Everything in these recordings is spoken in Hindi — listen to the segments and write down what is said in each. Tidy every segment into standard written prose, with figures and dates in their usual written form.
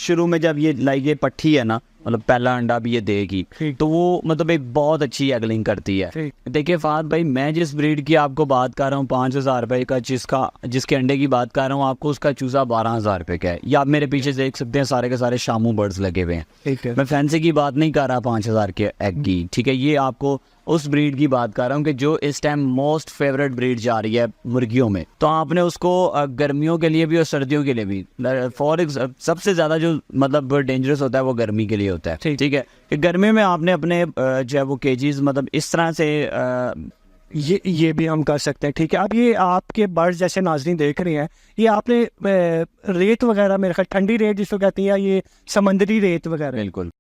शुरू में जब ये ये पट्टी है ना, मतलब पहला अंडा भी ये देगी, तो वो मतलब एक बहुत अच्छी एगलिंग करती है। देखिए फहद भाई, मैं जिस ब्रीड की आपको बात कर रहा हूँ 5,000 रुपये का, जिसके अंडे की बात कर रहा हूँ आपको, उसका चूज़ा 12,000 रुपये का है। या आप मेरे पीछे देख सकते हैं सारे के सारे शामू बर्ड्स लगे हुए हैं। मैं फैंसी की बात नहीं कर रहा 5,000 के एग की, ठीक है। ये आपको उस ब्रीड की बात कर रहा हूँ कि जो इस टाइम मोस्ट फेवरेट ब्रीड जा रही है मुर्गियों में। तो आपने उसको गर्मियों के लिए भी और सर्दियों के लिए भी, सबसे ज़्यादा जो मतलब डेंजरस होता है वो गर्मी के लिए होता है, ठीक है। कि गर्मी में आपने अपने जो है वो केजीज मतलब इस तरह से ये भी हम कर सकते हैं, ठीक है। अब ये आपके बर्ड्स जैसे नाज़रीन देख रहे हैं, ये आपने रेत वगैरह, मेरे ख्याल ठंडी रेत जिसको कहती है, ये समंदरी रेत वगैरह। बिल्कुल।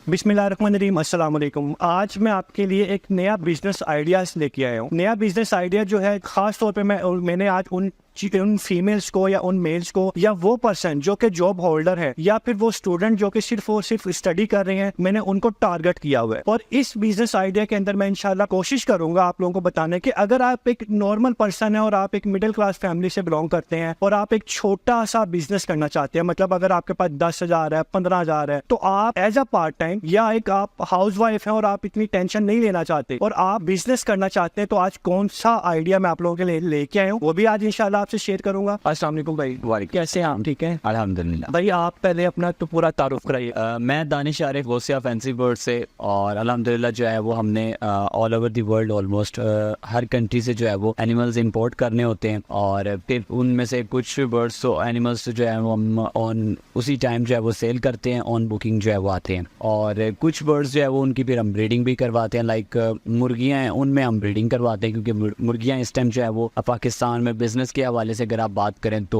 बिस्मिल्लाहिर्रहमानिर्रहीम, अस्सलाम वालेकुम। आज मैं आपके लिए एक नया बिजनेस आइडियाज़ लेके आया हूँ। नया बिजनेस आइडिया जो है ख़ास तौर पे मैंने आज उन फीमेल्स को या उन मेल्स को या वो पर्सन जो कि जॉब होल्डर है या फिर वो स्टूडेंट जो कि सिर्फ और सिर्फ स्टडी कर रहे हैं, मैंने उनको टारगेट किया हुआ है। और इस बिजनेस आइडिया के अंदर मैं इंशाल्लाह कोशिश करूंगा आप लोगों को बताने की, अगर आप एक नॉर्मल पर्सन है और आप एक मिडिल क्लास फैमिली से बिलोंग करते हैं और आप एक छोटा सा बिजनेस करना चाहते हैं, मतलब अगर आपके पास 10,000 है, 15,000 है, तो आप एज अ पार्ट टाइम या एक आप हाउस वाइफ है और आप इतनी टेंशन नहीं लेना चाहते और आप बिजनेस करना चाहते हैं, तो आज कौन सा आइडिया मैं आप लोगों के लिए लेके आया हूँ, वो भी आज इंशाल्लाह आपसे शेयर करूंगा। अस्सलाम वालेकुम भाई, कैसे हैं आप? ठीक है अल्हम्दुलिल्लाह। भाई आप पहले अपना तो पूरा तारुफ कराइए। मैं दानिश आरिफ गौसिया फैंसी बर्ड से, और अल्हम्दुलिल्लाह जो है वो हमने all over the world almost her country से जो है वो एनिमल्स इंपोर्ट करने होते हैं, और फिर उनमें से कुछ बर्ड्स तो एनिमल्स जो है वो हम ऑन उसी टाइम जो है वो सेल करते हैं, ऑन बुकिंग जो है वो आते हैं। और कुछ बर्ड्स जो है वो उनकी फिर हम ब्रीडिंग भी करवाते हैं, लाइक मुर्गियाँ हैं उनमें हम ब्रीडिंग करवाते हैं, क्योंकि मुर्गियाँ इस टाइम जो है वो पाकिस्तान में बिज़नेस के हवाले से अगर आप बात करें तो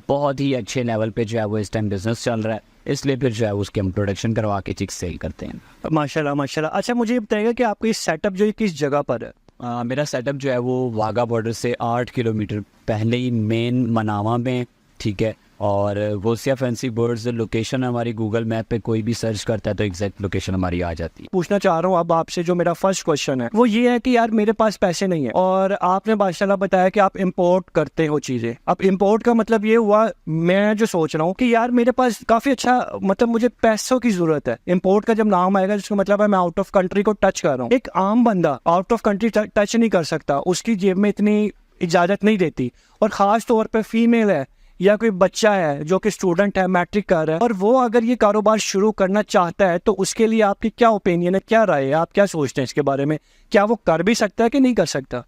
बहुत ही अच्छे लेवल पे जो है वो इस टाइम बिजनेस चल रहा है, इसलिए फिर जो है उसके हम प्रोडक्शन करवा के चिक्स सेल करते हैं। माशाल्लाह माशाल्लाह। अच्छा, मुझे ये बताइएगा कि आपका ये सेटअप जो है किस जगह पर है? मेरा सेटअप जो है वो वाघा बॉर्डर से 8 किलोमीटर पहले ही मेन मनावा में, ठीक है। और गौसिया फैंसी बर्ड्स लोकेशन हमारी गूगल मैप पे कोई भी सर्च करता है तो एग्जैक्ट लोकेशन हमारी आ जाती है। पूछना चाह रहा हूँ अब आपसे, जो मेरा फर्स्ट क्वेश्चन है वो ये है कि यार मेरे पास पैसे नहीं है और आपने माशाल्लाह बताया कि आप इंपोर्ट करते हो चीज़ें। अब इंपोर्ट का मतलब ये हुआ, मैं जो सोच रहा हूँ कि यार मेरे पास काफ़ी अच्छा, मतलब मुझे पैसों की ज़रूरत है। इंपोर्ट का जब नाम आएगा जिसका मतलब है मैं आउट ऑफ कंट्री को टच कर रहा हूँ। एक आम बंदा आउट ऑफ कंट्री टच नहीं कर सकता, उसकी जेब में इतनी इजाज़त नहीं देती, और ख़ास तौर पर फीमेल है या कोई बच्चा है जो कि स्टूडेंट है, मैट्रिक कर रहा है, और वो अगर ये कारोबार शुरू करना चाहता है, तो उसके लिए आपकी क्या ओपिनियन है, क्या राय है, आप क्या सोचते हैं इसके बारे में? क्या वो कर भी सकता है कि नहीं कर सकता?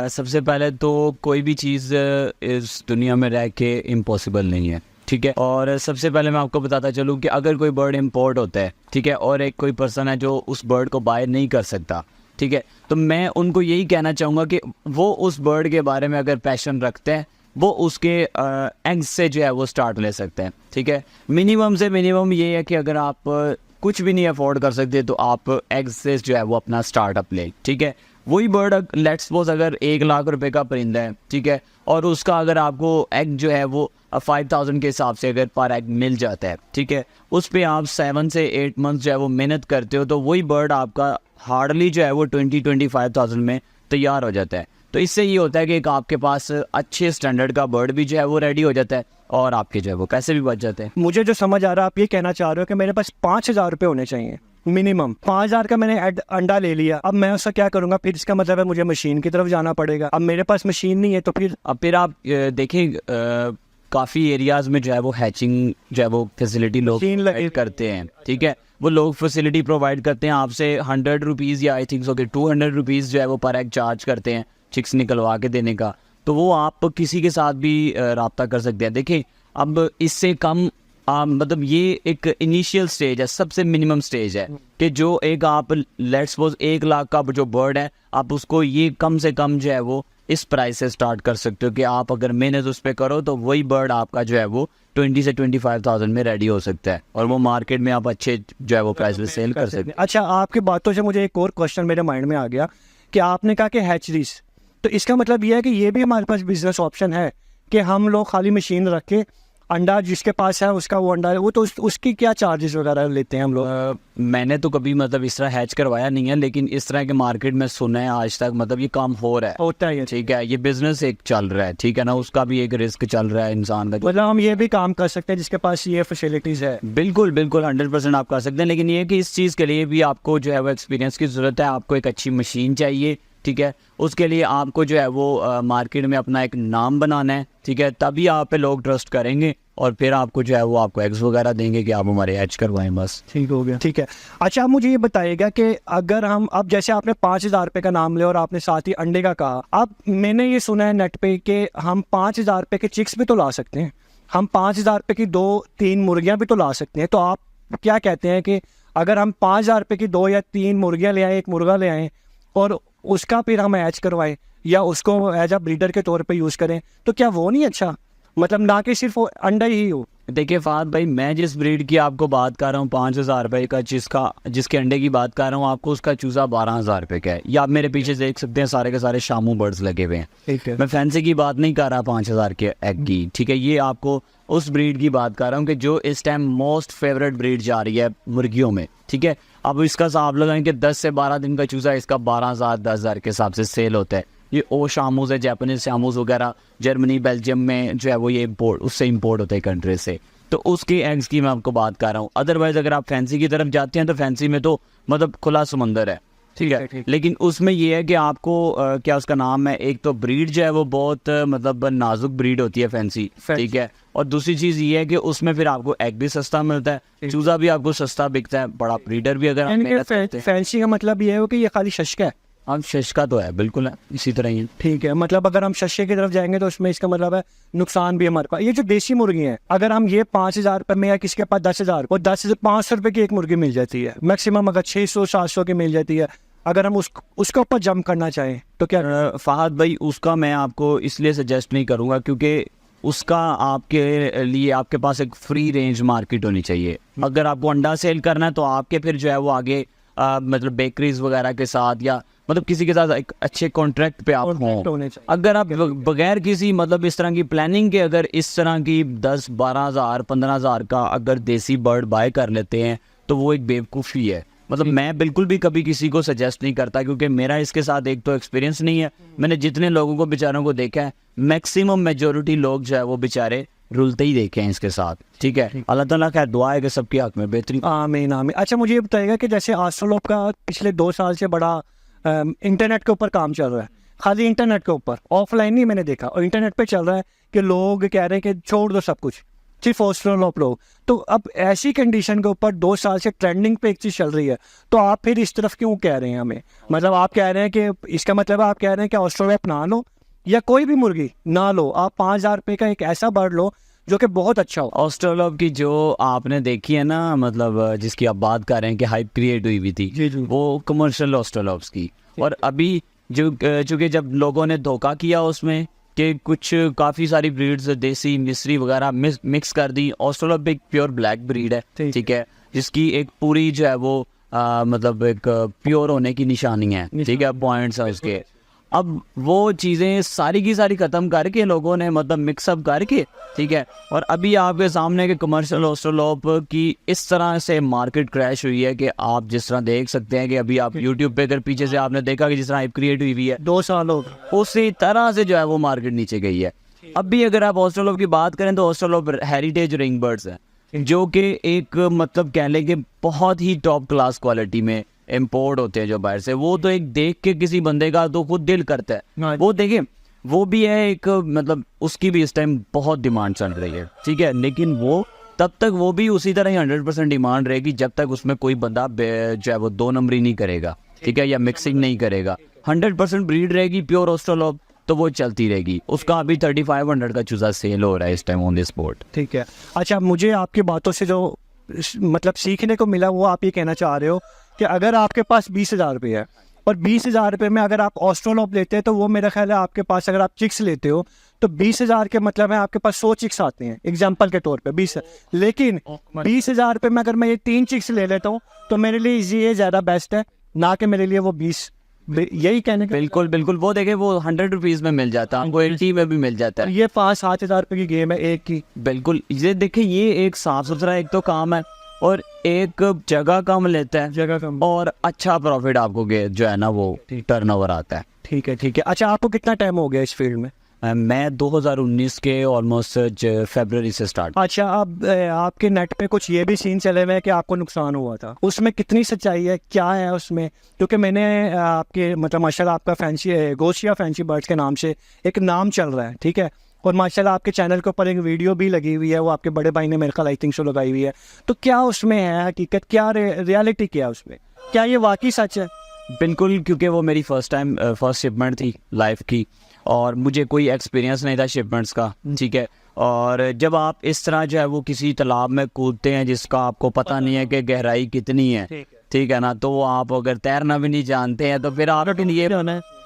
सबसे पहले तो कोई भी चीज़ इस दुनिया में रह के इम्पॉसिबल नहीं है, ठीक है। और सबसे पहले मैं आपको बताता चलूँ कि अगर कोई बर्ड इम्पोर्ट होता है, ठीक है, और एक कोई पर्सन है जो उस बर्ड को बाय नहीं कर सकता, ठीक है, तो मैं उनको यही कहना चाहूँगा कि वो उस बर्ड के बारे में अगर पैशन रखते हैं, वो उसके एग्स से जो है वो स्टार्ट ले सकते हैं, ठीक है। मिनिमम से मिनिमम ये है कि अगर आप कुछ भी नहीं अफोर्ड कर सकते तो आप एग्स से जो है वो अपना स्टार्टअप ले, ठीक है। वही बर्ड लेट्स सपोज अगर 1,00,000 रुपए का परिंदा है, ठीक है, और उसका अगर आपको एग जो है वो 5,000 के हिसाब से अगर पर एग मिल जाता है, ठीक है, उस पर आप 7 से 8 मंथ जो है वो मेहनत करते हो, तो वही बर्ड आपका हार्डली जो है वो 20-25,000 में तैयार हो जाता है। तो इससे ये होता है कि एक आपके पास अच्छे स्टैंडर्ड का बर्ड भी जो है वो रेडी हो जाता है और आपके जो है वो पैसे भी बच जाते हैं। मुझे जो समझ आ रहा है, आप ये कहना चाह रहे हो कि मेरे पास 5,000 रुपये होने चाहिए मिनिमम। 5,000 का मैंने अंडा ले लिया, अब मैं उसका क्या करूंगा? फिर इसका मतलब है मुझे मशीन की तरफ जाना पड़ेगा। अब मेरे पास मशीन नहीं है, तो फिर आप देखें काफ़ी एरियाज़ में जो है वो हैचिंग जो है वो फैसिलिटी लोग करते हैं, ठीक है। वो लोग फैसिलिटी प्रोवाइड करते हैं, आपसे 100 रुपीज़ या आई थिंक सो कि 200 रुपीज़ जो है वो पर एग चार्ज करते हैं चिक्स निकलवा के देने का। तो वो आप किसी के साथ भी रब्ता कर सकते हैं। देखिए अब इससे कम मतलब ये एक इनिशियल स्टेज है, सबसे मिनिमम स्टेज है कि जो एक आप लेट्स सपोज 1,00,000 का जो बर्ड है, आप उसको ये कम से कम जो है वो इस प्राइस से स्टार्ट कर सकते हो कि आप अगर मेहनत उस पर करो तो वही बर्ड आपका जो है वो 20 से 25,000 में रेडी हो सकता है और वो मार्केट में आप अच्छे जो है वो प्राइस में सेल कर सकते हैं। अच्छा, आपकी बातों से मुझे एक और क्वेश्चन मेरे माइंड में आ गया कि आपने कहा कि हैचरीज, तो इसका मतलब ये है कि ये भी हमारे पास बिजनेस ऑप्शन है कि हम लोग खाली मशीन रख के अंडा जिसके पास है उसका वो अंडा है, वो तो उसकी क्या चार्जेस वगैरह लेते हैं हम लोग? मैंने तो कभी मतलब इस तरह हैच करवाया नहीं है, लेकिन इस तरह के मार्केट में सुना है आज तक, मतलब ये काम हो रहा है, होता है, ठीक है, ये बिजनेस एक चल रहा है, ठीक है ना, उसका भी एक रिस्क चल रहा है इंसान का। मतलब हम ये भी काम कर सकते हैं जिसके पास ये फैसिलिटीज़ है? बिल्कुल बिल्कुल 100% आप कर सकते हैं, लेकिन ये कि इस चीज़ के लिए भी आपको जो है वो एक्सपीरियंस की ज़रूरत है, आपको एक अच्छी मशीन चाहिए, ठीक है, उसके लिए आपको जो है वो मार्केट में अपना एक नाम बनाना है, ठीक है, तभी आप पे लोग ट्रस्ट करेंगे और फिर आपको जो है वो आपको एग्स वगैरह देंगे कि आप हमारे एच करवाएं बस। ठीक हो गया, ठीक है। अच्छा, आप मुझे ये बताइएगा कि अगर हम अब जैसे आपने 5,000 रुपये का नाम लिया और आपने साथ ही अंडे का कहा, अब मैंने ये सुना है नेट पे कि हम 5,000 रुपये के चिक्स भी तो ला सकते हैं, हम 5,000 रुपये की 2-3 मुर्गियाँ भी तो ला सकते हैं। तो आप क्या कहते हैं कि अगर हम 5,000 रुपये की 2 या 3 मुर्गियाँ ले आएँ, एक मुर्गा ले आएँ और उसका फिर हम एच करवाएं या उसको एज अ ब्रीडर के तौर पे यूज़ करें, तो क्या वो नहीं अच्छा? मतलब ना कि सिर्फ वो अंडा ही हो। देखिए फ़ाद भाई, मैं जिस ब्रीड की आपको बात कर रहा हूँ 5,000 रुपये का, जिसके अंडे की बात कर रहा हूँ आपको, उसका चूज़ा 12,000 रुपये का है। या आप मेरे पीछे देख सकते हैं सारे के सारे शामू बर्ड्स लगे हुए हैं, ठीक है। मैं फैंसी की बात नहीं कर रहा 5,000 के एग की, ठीक है, ये आपको उस ब्रीड की बात कर रहा हूँ कि जो इस टाइम मोस्ट फेवरेट ब्रीड जा रही है मुर्गियों में, ठीक है। अब इसका हिसाब लगाएं कि 10 से 12 दिन का चूज़ा इसका 12,000 10,000 के हिसाब से सेल होता है। ये ओ शामूज़ है, जापानीज शामूज़ वगैरह, जर्मनी बेल्जियम में जो है वो ये उससे इम्पोर्ट होता है कंट्री से, तो उसके एग्स की मैं आपको बात कर रहा हूँ। अदरवाइज़ अगर आप फैंसी की तरफ जाते हैं तो फैंसी में तो मतलब खुला समंदर है, ठीक है, लेकिन उसमें ये है कि आपको क्या उसका नाम है, एक तो ब्रीड जो है वो बहुत मतलब नाजुक ब्रीड होती है फैंसी, ठीक है, और दूसरी चीज़ ये है कि उसमें फिर आपको एग भी सस्ता मिलता है, चूज़ा भी आपको सस्ता बिकता है, बड़ा ब्रीडर भी अगर आप मेहनत करते हैं। फैंसी का मतलब ये है कि ये खाली शश का है? हाँ, शश का तो है, बिल्कुल है, इसी तरह ही है। ठीक है, मतलब अगर हम शशे की तरफ जाएंगे तो उसमें इसका मतलब है नुकसान भी हमारे पास। ये जो देसी मुर्गी हैं, अगर हम ये 5,000 रुपये में या किसी के पास 10,000 और 500 रुपये की एक मुर्गी मिल जाती है, मैक्सिमम अगर 600-700 की मिल जाती है, अगर हम उसके ऊपर जंप करना चाहें तो क्या? फ़हद भाई, उसका मैं आपको इसलिए सजेस्ट नहीं करूँगा क्योंकि उसका आपके लिए आपके पास एक फ्री रेंज मार्केट होनी चाहिए। अगर आपको अंडा सेल करना है तो आपके फिर जो है वो आगे मतलब बेकरीज वगैरह के साथ या मतलब किसी के साथ एक अच्छे कॉन्ट्रैक्ट पे आप हों। अगर आप बगैर किसी मतलब इस तरह की प्लानिंग के अगर इस तरह की 10-12 हज़ार 15 हज़ार का अगर देसी बर्ड बाय कर लेते हैं तो वो एक बेवकूफ़ी है। मतलब मैं बिल्कुल भी कभी किसी को सजेस्ट नहीं करता क्योंकि मेरा इसके साथ एक तो एक्सपीरियंस नहीं है। मैंने जितने लोगों को बेचारों को देखा है, मैक्सिमम मेजोरिटी लोग जो है वो बेचारे रुलते ही देखे हैं इसके साथ, ठीक है। अल्लाह ताला खैर दुआ है कि सबके हक में बेहतरीन। आमीन आमीन। अच्छा, मुझे ये बताइएगा कि जैसे एस्ट्रोलॉब का पिछले 2 साल से बड़ा इंटरनेट के ऊपर काम चल रहा है, खाली इंटरनेट के ऊपर, ऑफलाइन नहीं मैंने देखा, और इंटरनेट पे चल रहा है कि लोग कह रहे हैं कि छोड़ दो सब कुछ, सिर्फ एस्ट्रोलॉब लोग। तो अब ऐसी कंडीशन के ऊपर 2 साल से ट्रेंडिंग पे एक चीज़ चल रही है, तो आप फिर इस तरफ क्यों कह रहे हैं हमें? मतलब आप कह रहे हैं कि इसका मतलब आप कह रहे हैं कि एस्ट्रोलॉब ना लो या कोई भी मुर्गी ना लो, आप 5,000 रुपये का एक ऐसा बर्ड लो जो कि बहुत अच्छा हो। ऑस्ट्रोलॉब की जो आपने देखी है ना, मतलब जिसकी आप बात कर रहे हैं कि हाइप क्रिएट हुई हुई थी, जी जी, वो कमर्शियल ऑस्ट्रोलॉब्स की। और अभी जो चूँकि जब लोगों ने धोखा किया उसमें कि कुछ काफ़ी सारी ब्रीड्स देसी मिस्री वगैरह मिक्स कर दी, ऑस्ट्रोलॉब एक प्योर ब्लैक ब्रीड है, ठीक है, जिसकी एक पूरी जो है वो मतलब एक प्योर होने की निशानी है, ठीक है, पॉइंट्स हैं उसके। अब वो चीज़ें सारी की सारी ख़त्म करके लोगों ने मतलब मिक्सअप करके, ठीक है, और अभी आपके सामने के कमर्शियल ऑस्ट्रोलॉब की इस तरह से मार्केट क्रैश हुई है कि आप जिस तरह देख सकते हैं कि अभी आप यूट्यूब पे अगर पीछे से आपने देखा कि जिस तरह हाइप क्रिएट हुई है 2 साल हो, उसी तरह से जो है वो मार्केट नीचे गई है। अब भी अगर आप ऑस्ट्रोलॉब की बात करें तो ऑस्ट्रोलॉब हेरिटेज रिंग बर्ड्स हैं जो कि एक मतलब कह लें कि बहुत ही टॉप क्लास क्वालिटी में इम्पोर्ट होते हैं जो बाहर से। वो तो एक देख के किसी बंदे का तो खुद दिल करता है वो देखे, वो भी है एक मतलब उसकी भी इस टाइम बहुत डिमांड चल रही है, ठीक है, लेकिन वो तब तक वो भी उसी तरह ही 100% डिमांड रहेगी जब तक उसमें कोई बंदा जो है वो 2 नंबरी नहीं करेगा, ठीक है, या मिक्सिंग नहीं करेगा। 100% ब्रीड रहेगी प्योर ऑस्ट्रोलॉब तो वो चलती रहेगी। उसका अभी 3,500 का चूज़ा सेल हो रहा है इस टाइम ऑन द स्पॉट, ठीक है। अच्छा, मुझे आपकी बातों से जो मतलब सीखने को मिला वो आप ये कहना चाह रहे हो कि अगर आपके पास 20,000 रुपये है और 20,000 रुपये में अगर आप ऑस्ट्रोलॉब लेते हैं तो वो मेरा ख्याल है आपके पास, अगर आप चिक्स लेते हो तो 20,000 के मतलब है आपके पास 100 चिक्स आते हैं एग्जाम्पल के तौर पे 20। लेकिन 20,000 रुपये में अगर मैं ये 3 चिक्स ले लेता हूँ तो मेरे लिए ये ज़्यादा बेस्ट है ना कि मेरे लिए वो 20। यही कहने का बिल्कुल बिल्कुल, वो देखे वो 100 रुपीज़ में मिल जाता है, हमको 80 में भी मिल जाता है। ये 5-7 हज़ार रुपये की गेम है एक की। बिल्कुल, ये देखिए ये एक साफ सुथरा एक तो काम है और एक जगह कम लेता है, जगह कम। और अच्छा प्रॉफिट आपको जो है ना वो टर्नओवर आता है। ठीक है ठीक है। अच्छा, आपको कितना टाइम हो गया इस फील्ड में? मैं 2019 के ऑलमोस्ट फरवरी से स्टार्ट। अच्छा, अब आपके नेट पे कुछ ये भी सीन चले हुए हैं कि आपको नुकसान हुआ था, उसमें कितनी सच्चाई है, क्या है उसमें? क्योंकि मैंने आपके मतलब माशाल्लाह आपका फैंसी गोशिया फैंसी बर्ड्स के नाम से एक नाम चल रहा है, ठीक है, और माशाल्लाह आपके चैनल के ऊपर एक वीडियो भी लगी हुई है, वो आपके बड़े भाई ने मेरे ख्याल आई थिंक सो लगाई हुई है। तो क्या उसमें है हकीकत, क्या रियलिटी क्या है उसमें, क्या ये वाकई सच है? बिल्कुल, क्योंकि वो मेरी फर्स्ट शिपमेंट थी लाइफ की और मुझे कोई एक्सपीरियंस नहीं था शिपमेंट्स का, ठीक है। और जब आप इस तरह जो है वो किसी तालाब में कूदते हैं जिसका आपको पता नहीं है कि गहराई कितनी है, ठीक है ना, तो आप अगर तैरना भी नहीं जानते हैं तो फिर आप ये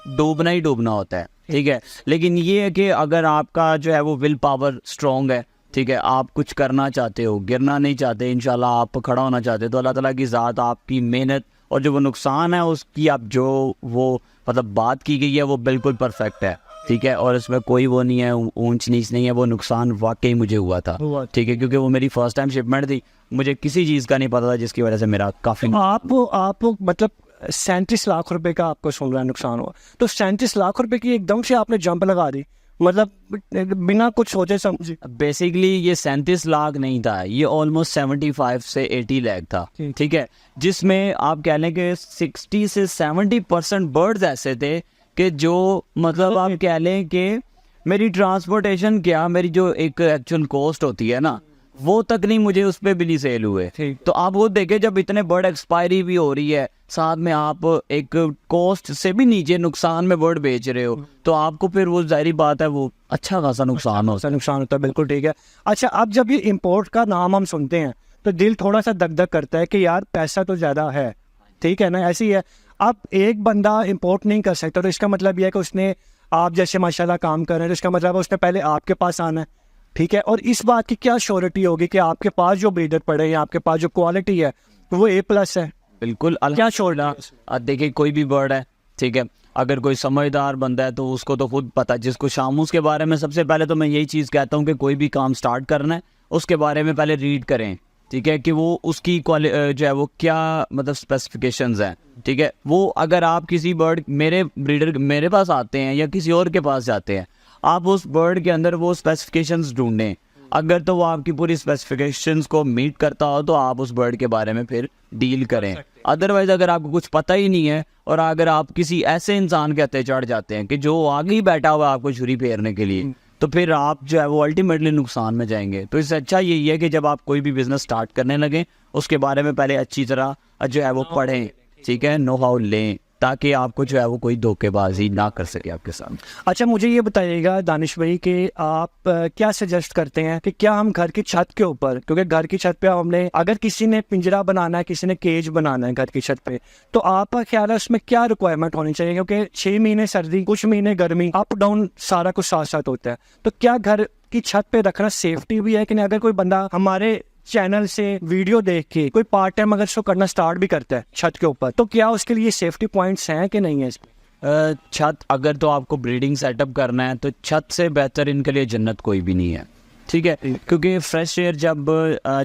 डूबना ही डूबना होता है, ठीक है। लेकिन ये है कि अगर आपका जो है वो विल पावर स्ट्रॉन्ग है, ठीक है, आप कुछ करना चाहते हो, गिरना नहीं चाहते, इंशाल्लाह आप खड़ा होना चाहते हो, तो अल्लाह ताला की ज़ात आपकी मेहनत और जो वो नुकसान है उसकी आप जो वो मतलब बात की गई है वो बिल्कुल परफेक्ट है, ठीक है। और इसमें कोई वो नहीं है, ऊंच नीच नहीं है, वो नुकसान वाकई मुझे हुआ था, ठीक है, क्योंकि वो मेरी फर्स्ट टाइम शिपमेंट थी, मुझे किसी चीज़ का नहीं पता था, जिसकी वजह से मेरा काफ़ी आप मतलब 37 लाख रुपए का आपको सुन रहा है नुकसान हुआ, तो 37 लाख रुपए की एकदम से आपने जंप लगा दी, मतलब बिना कुछ सोचे समझे? बेसिकली ये 37 लाख नहीं था, ये ऑलमोस्ट 75 से 80 लाख था, ठीक है, जिसमें आप कह लें कि 60 से 70% बर्ड्स ऐसे थे कि जो मतलब आप कह लें कि मेरी ट्रांसपोर्टेशन क्या, मेरी जो एक एक्चुअल कॉस्ट होती है ना, वो तक नहीं मुझे उस पर भी नहीं सेल हुए। तो आप वो देखें, जब इतने बर्ड एक्सपायरी भी हो रही है, साथ में आप एक कॉस्ट से भी नीचे नुकसान में बर्ड बेच रहे हो, तो आपको फिर वो जाहिर बात है वो अच्छा खासा नुकसान होता है। बिल्कुल ठीक है। अच्छा, अब जब ये इम्पोर्ट का नाम हम सुनते हैं तो दिल थोड़ा सा दग दग करता है कि यार पैसा तो ज़्यादा है, ठीक है ना, ऐसी है। अब एक बंदा इम्पोर्ट नहीं कर सकता, तो इसका मतलब यह है कि उसने, आप जैसे माशाल्लाह काम कर रहे हैं, तो इसका मतलब उसने पहले आपके पास आना है, ठीक है। और इस बात की क्या श्योरिटी होगी कि आपके पास जो ब्रीडर पड़े हैं, आपके पास जो क्वालिटी है वो A+ है? बिल्कुल, क्या श्योरिटी? देखिए कोई भी बर्ड है, ठीक है, अगर कोई समझदार बंदा है तो उसको तो खुद पता, जिसको शामूस के बारे में सबसे पहले तो मैं यही चीज़ कहता हूँ कि कोई भी काम स्टार्ट करना है उसके बारे में पहले रीड करें, ठीक है, कि वो उसकी जो है वो क्या मतलब स्पेसिफिकेशंस हैं, ठीक है। वो अगर आप किसी बर्ड मेरे पास आते हैं या किसी और के पास जाते हैं, आप उस बर्ड के अंदर वो स्पेसिफिकेशंस ढूंढें, अगर तो वो आपकी पूरी स्पेसिफिकेशंस को मीट करता हो तो आप उस बर्ड के बारे में फिर डील करें। अदरवाइज अगर आपको कुछ पता ही नहीं है और अगर आप किसी ऐसे इंसान के हत्थे चढ़ जाते हैं कि जो आगे ही बैठा हुआ है आपको छुरी फेरने के लिए, तो फिर आप जो है वो अल्टीमेटली नुकसान में जाएंगे। तो इससे अच्छा यही है कि जब आप कोई भी बिजनेस स्टार्ट करने लगें उसके बारे में पहले अच्छी तरह जो है वो पढ़ें, ठीक है, नो हाउ लें, ताकि आपको जो है वो कोई धोखेबाजी ना कर सके आपके साथ। अच्छा, मुझे ये बताइएगा दानिश भाई कि आप क्या सजेस्ट करते हैं कि क्या हम घर की छत के ऊपर, क्योंकि घर की छत पे हमने अगर किसी ने पिंजरा बनाना है, किसी ने केज बनाना है घर की छत पे, तो आपका ख्याल है उसमें क्या रिक्वायरमेंट होनी चाहिए? क्योंकि 6 महीने सर्दी, कुछ महीने गर्मी, अप डाउन सारा कुछ साथ साथ होता है, तो क्या घर की छत पे रखना सेफ्टी भी है कि नहीं? अगर कोई बंदा हमारे चैनल से वीडियो देख के कोई पार्ट टाइम अगर इसको करना स्टार्ट भी करता है छत के ऊपर, तो क्या उसके लिए सेफ्टी पॉइंट्स हैं कि नहीं है इसमें? छत अगर तो आपको ब्रीडिंग सेटअप करना है तो छत से बेहतर इनके लिए जन्नत कोई भी नहीं है, ठीक है, क्योंकि फ्रेश एयर जब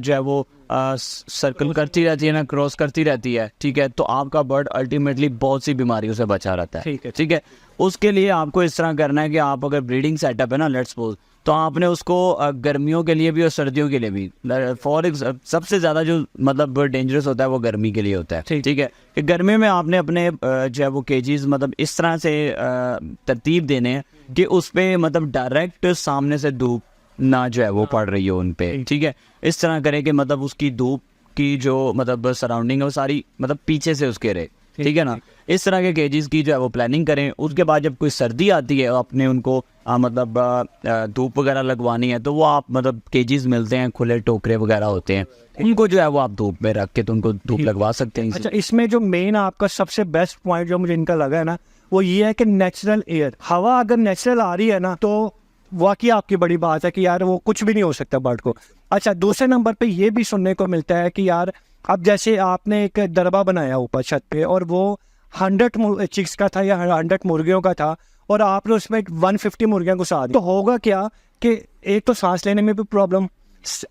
जो है वो सर्कल करती रहती है ना, क्रॉस करती रहती है, ठीक है, तो आपका बर्ड अल्टीमेटली बहुत सी बीमारियों से बचा रहता है, ठीक है। उसके लिए आपको इस तरह करना है कि आप अगर ब्रीडिंग सेटअप है ना, लेट्स सपोज, तो आपने उसको गर्मियों के लिए भी और सर्दियों के लिए भी, सबसे ज़्यादा जो मतलब डेंजरस होता है वो गर्मी के लिए होता है, ठीक है, कि गर्मी में आपने अपने जो है वो केजीज मतलब इस तरह से तरतीब देने हैं कि उस पर मतलब डायरेक्ट सामने से धूप ना जो है वो पड़ रही हो उन पे, ठीक है। इस तरह करें कि मतलब उसकी धूप की जो मतलब सराउंडिंग है वो सारी मतलब पीछे से उसके रहे, ठीक है ना। इस तरह के केजेस की जो है वो प्लानिंग करें। उसके बाद जब कोई सर्दी आती है अपने उनको मतलब धूप वगैरह लगवानी है तो वो आप मतलब केजेस मिलते हैं, खुले टोकरे वगैरह होते हैं, उनको जो है वो आप धूप में रख के तो उनको धूप लगवा सकते हैं। अच्छा, इसमें जो मेन आपका सबसे बेस्ट पॉइंट जो मुझे इनका लगा है ना, वो ये है कि नेचुरल एयर, हवा अगर नेचुरल आ रही है ना तो वाकई आपकी बड़ी बात है कि यार वो कुछ भी नहीं हो सकता बर्ड को। अच्छा, दूसरे नंबर पे ये भी सुनने को मिलता है कि यार अब जैसे आपने एक दरबा बनाया ऊपर छत पे और वो 100 चिक्स का था या 100 मुर्गियों का था और आपने उसमें 150 मुर्गियाँ घुसा दी, तो होगा क्या कि एक तो सांस लेने में भी प्रॉब्लम,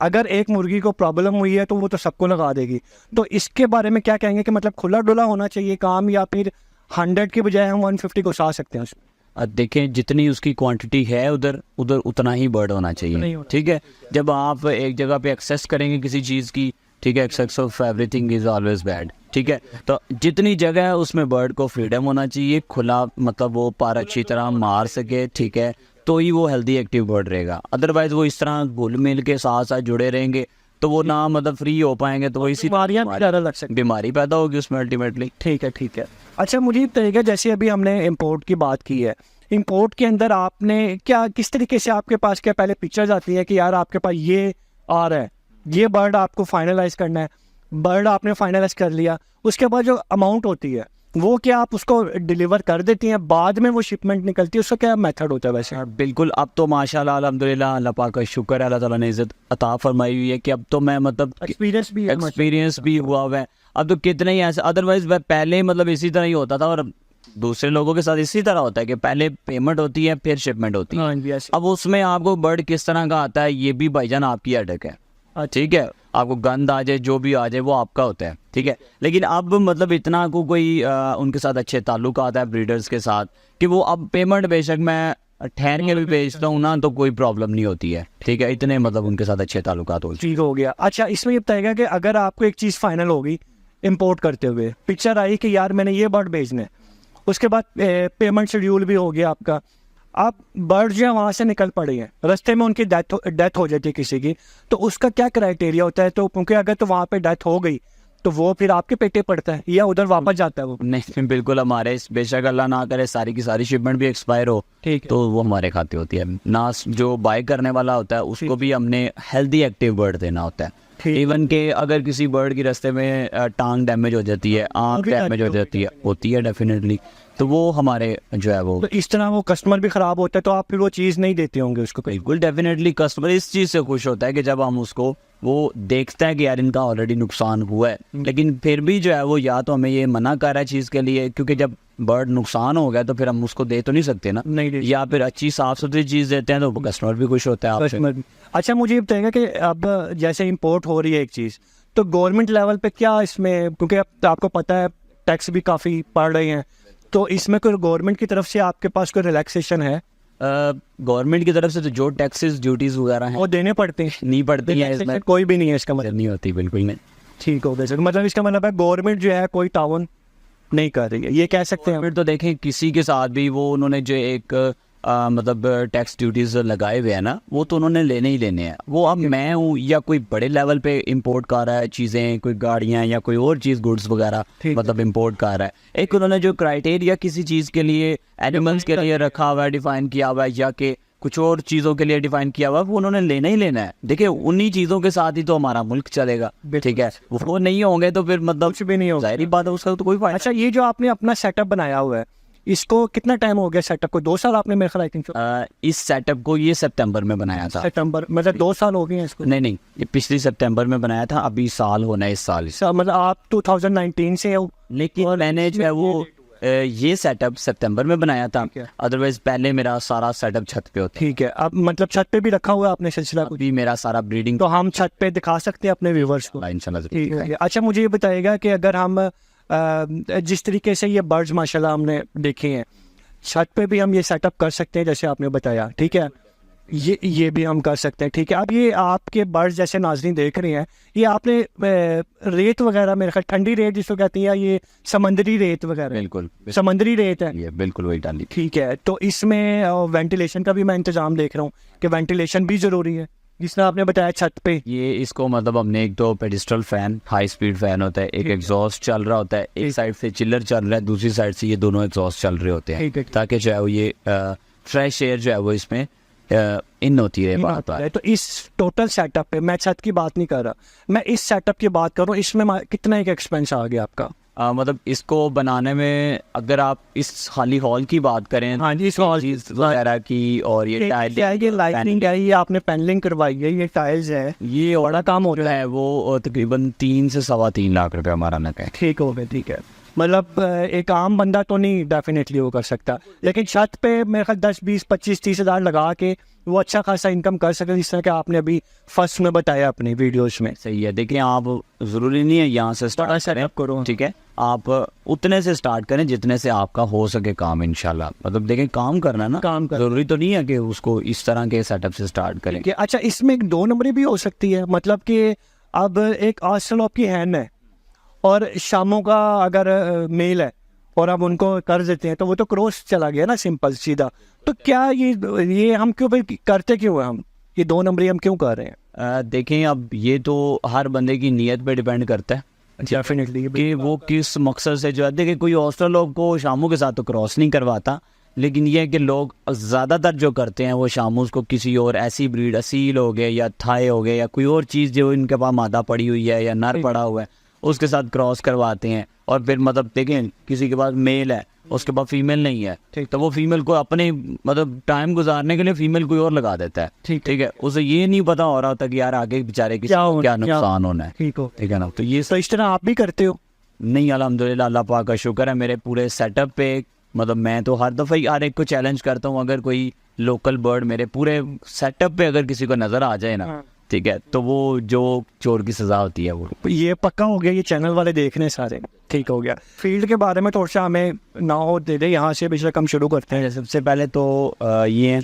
अगर एक मुर्गी को प्रॉब्लम हुई है तो वो तो सबको लगा देगी। तो इसके बारे में क्या कहेंगे कि मतलब खुला डुला होना चाहिए काम, या फिर 100 की बजाय हम 150 घुसा सकते हैं उसमें? देखें, जितनी उसकी क्वांटिटी है उधर उधर उतना ही बर्ड होना चाहिए, ठीक है। जब आप एक जगह पे एक्सेस करेंगे किसी चीज़ की, ठीक है, excess of everything is always bad, ठीक है। तो जितनी जगह है उसमें बर्ड को फ्रीडम होना चाहिए, खुला, मतलब वो पर अच्छी तरह मार सके, ठीक है, तो ही वो हेल्दी एक्टिव बर्ड रहेगा। अदरवाइज वो इस तरह घुल मिल के साथ साथ जुड़े रहेंगे तो वो ना मतलब फ्री हो पाएंगे, तो वो इसी बीमारियाँ ज़्यादा लग सकती, बीमारी पैदा होगी उसमें अल्टीमेटली। ठीक है, ठीक है। अच्छा, मुझे बताइएगा, जैसे अभी हमने इंपोर्ट की बात की है, इंपोर्ट के अंदर आपने क्या, किस तरीके से आपके पास क्या पहले पिक्चर्स आती है कि यार आपके पास ये आ रहा है, ये बर्ड आपको फाइनलाइज करना है, बर्ड आपने फाइनलाइज कर लिया, उसके बाद जो अमाउंट होती है वो क्या आप उसको डिलीवर कर देती हैं, बाद में वो शिपमेंट निकलती है, उसका क्या मेथड होता है वैसे? बिल्कुल, अब तो माशाल्लाह अल्हम्दुलिल्लाह, अल्लाह पाक का शुक्र है, अल्लाह ताला ने इज़्ज़त अता फरमाई हुई है कि अब तो मैं मतलब एक्सपीरियंस भी हुआ हुआ है। अब तो कितने ही ऐसे, अदरवाइज पहले मतलब इसी तरह ही होता था, और दूसरे लोगों के साथ इसी तरह होता है कि पहले पेमेंट होती है फिर शिपमेंट होती है। अब उसमें आपको बर्ड किस तरह का आता है ये भी भाईजान आपकी अटक है, ठीक है। आपको गंद आ जाए, जो भी आ जाए, वो आपका होता है, ठीक है। लेकिन अब मतलब इतना को कोई उनके साथ अच्छे ताल्लुक आता है ब्रीडर्स के साथ कि वो अब पेमेंट बेशक मैं ठहर के भी भेजता हूँ ना तो कोई प्रॉब्लम नहीं होती है, ठीक है। इतने मतलब उनके साथ अच्छे ताल्लुकात हो, ठीक हो गया। अच्छा, इसमें ये बताएगा कि अगर आपको एक चीज़ फाइनल होगी इंपोर्ट करते हुए, पिक्चर आई कि यार मैंने ये बर्ड भेजने, उसके बाद पेमेंट शेड्यूल भी हो गया आपका, आप बर्ड जो है वहाँ से निकल पड़े हैं, रास्ते में उनकी डेथ हो जाती है किसी की, तो उसका क्या क्राइटेरिया होता है? तो क्योंकि अगर तो वहाँ पे डेथ हो गई तो वो फिर आपके पेटे पड़ता है या उधर वापस जाता है वो? नहीं, बिल्कुल हमारे, बेशक अल्लाह ना करे सारी की सारी शिपमेंट भी एक्सपायर हो, ठीक है, तो वो हमारे खाते होती है ना। जो बाय करने वाला होता है उसको भी हमने हेल्दी एक्टिव बर्ड देना होता है। इवन के अगर किसी बर्ड की रास्ते में टांग डैमेज हो जाती है, आँख डैमेज हो जाती है, होती है डेफिनेटली, तो वो हमारे जो है वो, तो इस तरह वो कस्टमर भी ख़राब होता है, तो आप फिर वो चीज़ नहीं देते होंगे उसको? बिल्कुल, डेफिनेटली कस्टमर इस चीज़ से खुश होता है कि जब हम उसको, वो देखता है कि यार इनका ऑलरेडी नुकसान हुआ है, लेकिन फिर भी जो है वो या तो हमें ये मना कर रहा है चीज़ के लिए, क्योंकि जब बर्ड नुकसान हो गया तो फिर हम उसको दे तो नहीं सकते ना, नहीं, या फिर अच्छी साफ़ सुथरी चीज़ देते हैं तो कस्टमर भी खुश होता है आपसे। अच्छा, मुझे ये बताएगा कि अब जैसे इंपोर्ट हो रही है एक चीज़, तो गवर्नमेंट लेवल पे क्या इसमें, क्योंकि अब आपको पता है टैक्स भी काफ़ी पड़ रहे हैं, तो इसमें कोई गवर्नमेंट की तरफ से आपके पास कोई रिलैक्सेशन है? गवर्नमेंट की तरफ से तो जो टैक्सेस ड्यूटीज़ वगैरह हैं वो देने पड़ते हैं? नहीं पड़ती है, इसमें कोई भी नहीं है इसका मतलब? नहीं होती, बिल्कुल नहीं। ठीक हो गया, मतलब इसका मतलब है गवर्नमेंट जो है कोई ताउन नहीं कर रही है, ये कह सकते हैं? फिर तो देखें किसी के साथ भी वो उन्होंने जो एक मतलब टैक्स ड्यूटीज लगाए हुए हैं ना, वो तो उन्होंने लेने ही लेने हैं। वो अब मैं हूँ या कोई बड़े लेवल पे इंपोर्ट कर रहा है चीज़ें, कोई गाड़ियाँ या कोई और चीज़, गुड्स वगैरह मतलब इंपोर्ट कर रहा है, एक उन्होंने जो क्राइटेरिया किसी चीज़ के लिए, एनिमल्स के लिए रखा हुआ है, डिफाइन किया हुआ है, या कि कुछ और चीज़ों के लिए डिफाइन किया हुआ है, वो उन्होंने लेना ही लेना है। देखिए, उन्हीं चीज़ों के साथ ही तो हमारा मुल्क चलेगा, ठीक है। वो नहीं होंगे तो फिर मतलब कुछ भी नहीं होगा, जाहिर बात है, उसका तो कोई फायदा। अच्छा, ये जो आपने अपना सेटअप बनाया हुआ है, इसको कितना टाइम हो गया सेटअप को? 2 साल आपने मेरे ख्याल, आई थिंक इस सेटअप को ये सितंबर में बनाया था। सितंबर मतलब 2 साल हो गए हैं इसको? नहीं, ये पिछली सितंबर में बनाया था, अभी साल होना है इस साल। मतलब आप 2019 से हो? लेकिन मैंने जो है वो ये सेटअप सितंबर में बनाया था, अदरवाइज पहले मेरा सारा सेटअप छत पे होता। ठीक है, अब मतलब छत पे भी रखा हुआ है आपने सिलसिला? अभी मेरा सारा ब्रीडिंग, तो हम छत पे दिखा सकते हैं अपने व्यूवर्स को? इंशाल्लाह। ठीक है। अच्छा, मुझे ये बताइएगा कि अगर हम जिस तरीके से ये बर्ड्स माशाल्लाह हमने देखे हैं, छत पे भी हम ये सेटअप कर सकते हैं जैसे आपने बताया, ठीक है, ये भी हम कर सकते हैं, ठीक है। अब ये आपके बर्ड्स जैसे नाज़रीन देख रहे हैं, ये आपने रेत वगैरह, मेरे ख्याल ठंडी रेत जिसको कहती है, ये समंदरी रेत वगैरह? बिल्कुल समंदरी रेत है ये, बिल्कुल वही डाली। ठीक है, तो इसमें वेंटिलेशन का भी मैं इंतज़ाम देख रहा हूँ कि वेंटिलेशन भी ज़रूरी है, जिसने आपने बताया छत पे। ये इसको मतलब हमने एक तो पेडिस्ट्रल फैन, हाई स्पीड फैन होता है, एक एग्जॉस्ट चल रहा होता है, एक साइड से चिल्लर चल रहा है, दूसरी साइड से ये दोनों एग्जॉस्ट चल रहे होते हैं, ताकि जो है वो ये फ्रेश एयर जो है वो इसमें इन होती है बार। तो इस टोटल सेटअप पे, मैं छत की बात नहीं कर रहा, मैं इस सेटअप की बात कर रहा हूँ, इसमें कितना एक एक्सपेंस आ गया आपका? मतलब इसको बनाने में अगर आप इस खाली हॉल की बात करें, हाँ जी, इस हॉल वगैरह की, और ये टाइल, ये लाइटिंग है, ये आपने पैनलिंग करवाई है, ये टाइल्स है, ये बड़ा काम हो रहा है, वो तकरीबन 3 से 3.25 लाख रुपए हमारा नक है। ठीक हो गया, ठीक है। मतलब एक आम बंदा तो नहीं डेफिनेटली वो कर सकता, लेकिन छत पे मेरे ख्याल 10 20 25 30 हज़ार लगा के वो अच्छा खासा इनकम कर सकते, जिस तरह कि आपने अभी फर्स्ट में बताया अपनी वीडियोस में। सही है। देखिए आप ज़रूरी नहीं है यहाँ से स्टार्ट सेटअप करो, ठीक है, आप उतने से स्टार्ट करें जितने से आपका हो सके काम, इंशाल्लाह। मतलब देखें काम करना ना, काम कर ज़रूरी तो नहीं है कि उसको इस तरह के सेटअप से स्टार्ट करें। कि अच्छा इसमें एक 2 नंबरी भी हो सकती है, मतलब कि अब एक आजकल आपकी हैन है और शामों का अगर मेल है और अब उनको कर देते हैं तो वो तो क्रॉस चला गया ना, सिंपल सीधा। तो क्या ये हम क्यों भाई करते क्यों है, हम ये 2 नंबरी हम क्यों कर रहे हैं? देखें अब ये तो हर बंदे की नीयत पे डिपेंड करता है डेफिनेटली कि वो किस मकसद से जो है। देखिए कोई हॉस्टल लोग को शामों के साथ तो क्रॉस नहीं करवाता, लेकिन ये है कि लोग ज़्यादातर जो करते हैं वो शामूस को किसी और ऐसी ब्रीड, असील हो गए या थाई हो गए या कोई और चीज़ जो इनके पास मादा पड़ी हुई है या नर पड़ा हुआ है उसके साथ क्रॉस करवाते हैं। और फिर मतलब देखें किसी के पास मेल है उसके पास फीमेल नहीं है तो वो फीमेल को अपने मतलब टाइम गुजारने के लिए फीमेल कोई और लगा देता है। ठीक है, उसे ये नहीं पता हो रहा होता कि यार आगे बेचारे की क्या नुकसान होना है। ठीक है ना, तो ये तो इस तरह आप भी करते हो? नहीं, अल्हम्दुलिल्लाह अल्लाह पाक का शुक्र है मेरे पूरे सेटअप पे। मतलब मैं तो हर दफ़ा ही हर एक को चैलेंज करता हूँ, अगर कोई लोकल बर्ड मेरे पूरे सेटअप पे अगर किसी को नज़र आ जाए ना, ठीक है, तो वो जो चोर की सज़ा होती है वो। ये पक्का हो गया, ये चैनल वाले देख रहे हैं सारे, ठीक हो गया। फील्ड के बारे में थोड़ा सा हमें ना हो दे दे, यहाँ से पिछले कम शुरू करते हैं। सबसे पहले तो ये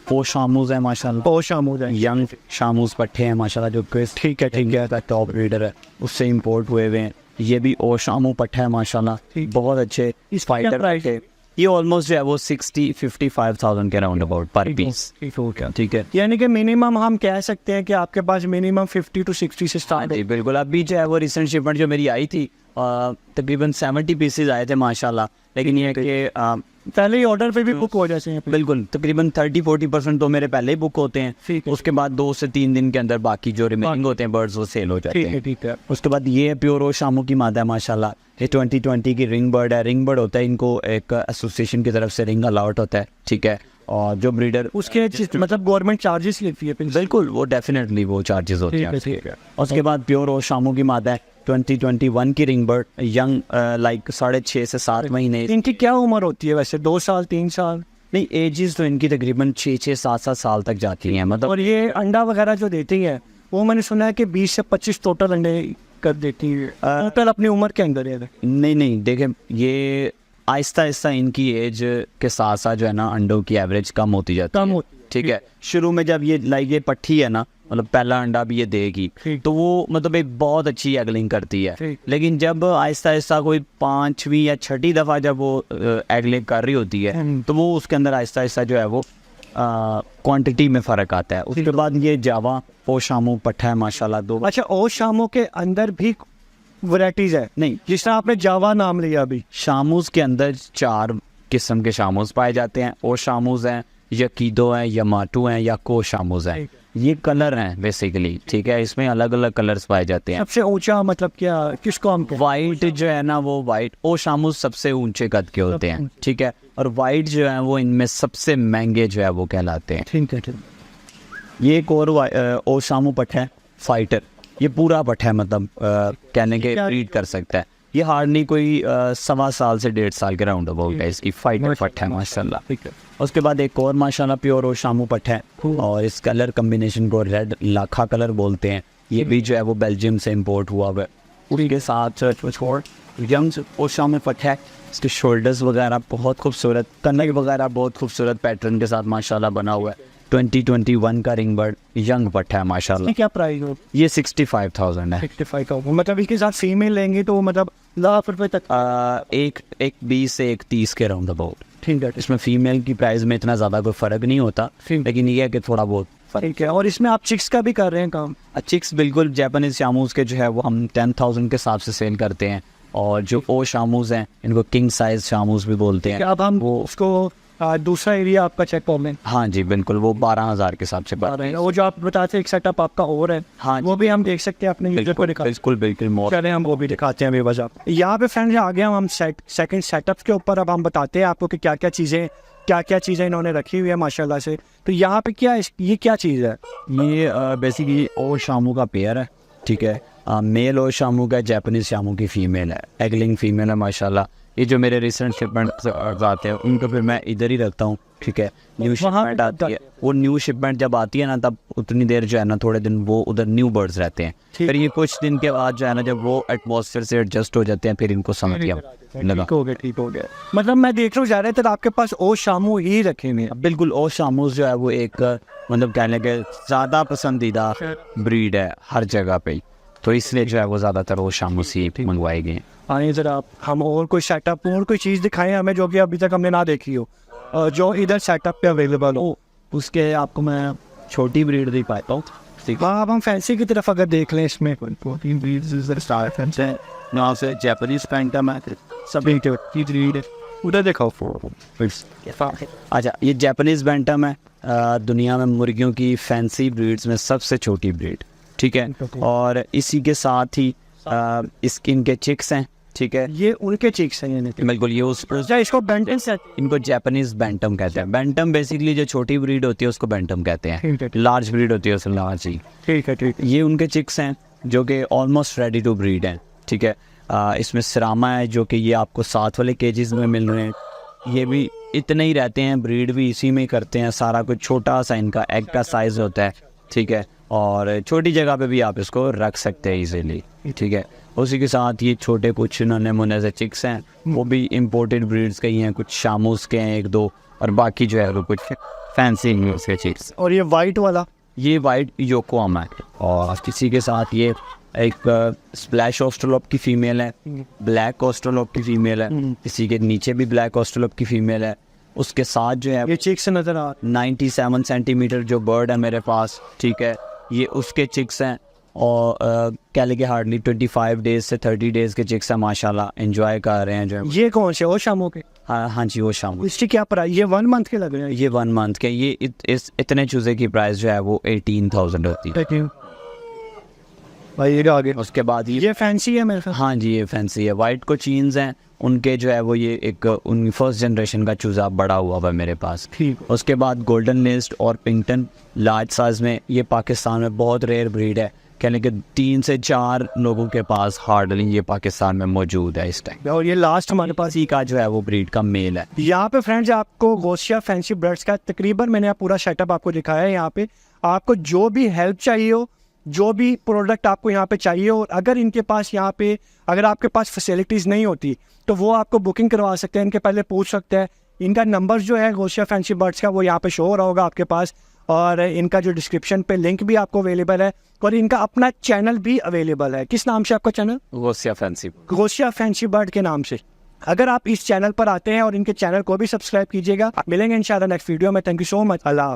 पोश शामूज है माशाल्लाह, पोश शामूज है, यंग शामूज पट्टे हैं माशाल्लाह, जो क्रिस ठीक है टॉप ब्रीडर है उससे इंपोर्ट हुए हुए हैं। ये भी ओ शामू पट्टा है माशाल्लाह, बहुत अच्छे इस फाइटर प्राइस है। ये ऑलमोस्ट जो है वो 60-55,000 के राउंड अबाउट पर पीस। ठीक है, यानी कि मिनिमम हम कह सकते हैं कि आपके पास मिनिमम 50 to 60 से स्टार्ट है। बिल्कुल। अभी जो है वो रिसेंट शिपमेंट जो मेरी आई थी तकरीबन 70 पीसेज आए थे माशाल्लाह, लेकिन ये कि पहले ही ऑर्डर पे भी बुक हो जाते हैं। बिल्कुल, तकरीबन 30-40% तो मेरे पहले ही बुक होते हैं, उसके बाद 2 से 3 दिन के अंदर बाकी जो रिमेनिंग होते हैं बर्ड्स वो सेल हो जाते हैं। ठीक है। उसके बाद ये प्योर ओ शामू की मादा है माशाल्लाह, ये 2020 की रिंग बर्ड है। रिंग बर्ड होता है, इनको एक एसोसिएशन की तरफ से रिंग अलाउट होता है, ठीक है, और जो ब्रीडर उसके मतलब गवर्नमेंट चार्जेस लेती है। बिल्कुल, वो डेफिनेटली वो चार्जेस होते हैं। ठीक है। उसके बाद प्योर ओ शामू की मादा है 2021 की रिंग बर्ड, यंग लाइक 6.5 से 7 महीने। इनकी क्या उम्र होती है वैसे? 2 साल 3 साल? नहीं, एजेस तो इनकी तकरीबन 6-7 साल तक जाती हैं मतलब। और ये अंडा वगैरह जो देती है वो मैंने सुना है कि 20 से 25 टोटल अंडे कर देती है टोटल अपनी उम्र के अंदर है। नहीं देखें, ये आहिस्ता आहिस्ता इनकी एज के साथ साथ जो है ना अंडों की एवरेज कम होती जाती है। ठीक है, शुरू में जब ये लाइक ये पट्टी है ना, मतलब पहला अंडा भी ये देगी तो वो मतलब एक बहुत अच्छी एगलिंग करती है, लेकिन जब आहिस्ता आहिस्ता कोई 5वीं या 6ठी दफ़ा जब वो एगलिंग कर रही होती है तो वो उसके अंदर आहिस्ता आहिस्ता जो है वो क्वांटिटी में फ़र्क आता है। उसके बाद ये जावा ओ शामू पट्टा है माशाल्लाह 2। अच्छा, ओ शामू के अंदर भी वैरायटीज़ है? नहीं, जिस तरह आपने जावा नाम लिया अभी, शामूज के अंदर 4 किस्म के शामूज पाए जाते हैं। ओ शामूज हैं, यकीदो हैं, यमाटू हैं या को शामूज हैं। ये कलर हैं बेसिकली, ठीक है, इसमें अलग अलग कलर्स पाए जाते हैं। सबसे ऊंचा मतलब क्या, किसको हम वाइट जो है ना, वो वाइट ओ शामूज सबसे ऊंचे कद के होते हैं, ठीक है, और वाइट जो है वो इनमें सबसे महंगे जो है वो कहलाते हैं। ठीक है। ये एक और ओ शामू पट्टा है फाइटर, ये पूरा पट्टा है, मतलब कहने के ब्रीड कर सकता है। ये हार्डली कोई 1.25 साल से 1.5 साल के राउंड अबाउट है इसकी फाइटर पट्टा है माशाल्लाह। ठीक है, उसके बाद एक और माशाल्लाह प्योर ओ शामू पट्टा है, और इस कलर कम्बिनेशन को रेड लाखा कलर बोलते हैं। ये भी जो है वो बेल्जियम से इंपोर्ट हुआ हुआ है। उसके साथ यंग ओ शामू पट्टा है, इसके शोल्डर्स वगैरह बहुत खूबसूरत, कनक वगैरह बहुत खूबसूरत पैटर्न के साथ माशाल्लाह बना हुआ है। 2021 का रिंग बर्ड यंग पट्टा है माशाल्लाह। क्या प्राइस हो? ये 65,000 है। 65,000 मतलब इसके साथ फीमेल लेंगे तो मतलब लाख रुपए तक? एक 20 से एक 30 के राउंड अबाउट। ठीक है। इसमें फीमेल की प्राइस में इतना ज़्यादा कोई फ़र्क नहीं होता, लेकिन ये है कि थोड़ा बहुत ठीक है। और इसमें आप चिक्स का भी कर रहे हैं काम? चिक्स बिल्कुल, जापानीज शामूज के जो है वो हम 10,000 के हिसाब से सेल करते हैं, और जो ओ शामूज हैं इनको किंग साइज शामूज भी बोलते हैं। अब हम वो उसको दूसरा एरिया आपका चेक कर लें? हाँ जी बिल्कुल, वो 12,000 के हिसाब से वो जो आप बताते हैं एक सेटअप आपका और है, हाँ वो भी हम देख सकते हैं अपने यूजर को दिखा। बिल्कुल चले हम वो भी दिखाते हैं बेवजह। यहाँ पे फ्रेंड्स आ गया हम सेकंड सेटअप के ऊपर। अब हम बताते हैं आपको कि क्या क्या चीज़ें इन्होंने रखी हुई है माशाल्लाह से। तो यहाँ पे क्या ये क्या चीज़ है? ये बेसिकली ओ शामू का पेयर है, ठीक है, मेल और शामुक है, जापानीज शामुक की फ़ीमेल है, एगलिंग फ़ीमेल है माशाल्लाह। ये जो मेरे रिसेंट शिपमेंट आते हैं उनको फिर मैं इधर ही रखता हूँ, ठीक है। न्यू शिपमेंट आती है, वो न्यू शिपमेंट जब आती है ना तब उतनी देर जो है ना थोड़े दिन वो उधर न्यू बर्ड्स रहते हैं। फिर ये कुछ दिन के बाद जो है ना जब वो एटमॉस्फेयर से एडजस्ट हो जाते हैं फिर इनको समझ गया लगा। ठीक हो गया। मतलब मैं देख रहा हूँ ज़्यादातर आपके पास ओ शामू ही रखे हुए हैं। बिल्कुल, ओ शामूस जो है वो एक मतलब कहने के ज़्यादा पसंदीदा ब्रीड है हर जगह पे, तो इसलिए जो है वो ज़्यादातर ओ शामूस ही मंगवाए गए हैं। आइए ज़रा आप हम और कोई सेटअप और कोई चीज़ दिखाएं हमें जो कि अभी तक हमने ना देखी हो, जो इधर सेटअप पे अवेलेबल हो। उसके आपको मैं छोटी ब्रीड दे पाता हूँ। हाँ, अब हम फैंसी की तरफ अगर देख लें इसमें यहाँ से जापानीज पैंटम है, सभी ब्रीड उधर देखो। अच्छा, ये जापानीज बैंटम है, दुनिया में मुर्गियों की फैंसी ब्रीड्स में सबसे छोटी ब्रीड, ठीक है। और इसी के साथ ही इनके चिक्स हैं, ठीक है। ये उनके चिक्स हैं, बिल्कुल, ये उस इसको बैंटम से इनको जापानीज बैंटम कहते हैं। बैंटम बेसिकली जो छोटी ब्रीड होती है उसको बैंटम कहते हैं, लार्ज ब्रीड होती है उसको लार्ज ही। ठीक है। ये उनके चिक्स हैं जो कि ऑलमोस्ट रेडी टू ब्रीड हैं, ठीक है। इसमें सरामा है जो कि ये आपको 7 वाले केजेस में मिल रहे हैं। ये भी इतने ही रहते हैं, ब्रीड भी इसी में ही करते हैं, सारा कुछ छोटा सा इनका एग का साइज़ होता है, ठीक है। और छोटी जगह पे भी आप इसको रख सकते हैं इजीली, ठीक है। उसी के साथ ये छोटे कुछ नन्हे मुन्ने से चिक्स हैं, वो भी इम्पोर्टेड ब्रीड्स के ही हैं, कुछ शामूस के हैं 1-2, और बाकी जो है वो कुछ फैंसी के चिक्स। और ये वाइट वाला, ये वाइट योकोहामा है, और किसी के साथ ये एक स्प्लैश ऑस्ट्रेलोप की फ़ीमेल है, ब्लैक ऑस्ट्रेलोप की फ़ीमेल है, इसी के नीचे भी ब्लैक ऑस्ट्रेलोप की फ़ीमेल है। उसके साथ जो है ये चिक्स नज़र आ 97 सेंटीमीटर जो बर्ड है मेरे पास, ठीक है, ये उसके चिक्स हैं। और कह लेंगे हार्डली 25 डेज से 30 डेज़ के चिक्स हैं माशाल्लाह, एंजॉय कर रहे हैं जो है। ये कौन से ओ शामू के? हाँ जी, वो शाम। इसकी क्या प्राइस? ये 1 मंथ के लग रहे हैं। ये 1 मंथ के, ये इतने चूज़े की प्राइस जो है वो 18,000 होती है भाई। ये आगे उसके बाद ये फैंसी है मेरे साथ। हाँ जी, ये फैंसी है। वाइट कोचीन्स हैं उनके जो है वो ये एक उन फर्स्ट जनरेशन का चूज़ा बड़ा हुआ है मेरे पास। ठीक। उसके बाद गोल्डन लिस्ट और पिंगटन लार्ज साइज में, ये पाकिस्तान में बहुत रेयर ब्रीड है, कहने के 3 से 4 लोगों के पास हार्डली ये पाकिस्तान में मौजूद है इस टाइम। और ये लास्ट हमारे पास ही का जो है वो ब्रीड का मेल है। यहाँ पे फ्रेंड्स आपको गोशिया फैंसी बर्ड्स का तकरीबन मैंने पूरा सेटअप आपको दिखाया है। यहाँ पे आपको जो भी हेल्प चाहिए हो, जो भी प्रोडक्ट आपको यहाँ पे चाहिए, और अगर इनके पास यहाँ पे अगर आपके पास फैसिलिटीज़ नहीं होती तो वो आपको बुकिंग करवा सकते हैं, इनके पहले पूछ सकते हैं। इनका नंबर जो है गोशिया फैंसी बर्ड्स का वो यहाँ पे शो हो रहा होगा आपके पास, और इनका जो डिस्क्रिप्शन पे लिंक भी आपको अवेलेबल है, और इनका अपना चैनल भी अवेलेबल है। किस नाम से आपका चैनल? गोशिया फैंसी, गोशिया फैंसी बर्ड के नाम से। अगर आप इस चैनल पर आते हैं और इनके चैनल को भी सब्सक्राइब कीजिएगा। मिलेंगे इंशाल्लाह नेक्स्ट वीडियो में। Thank you so much. Allah.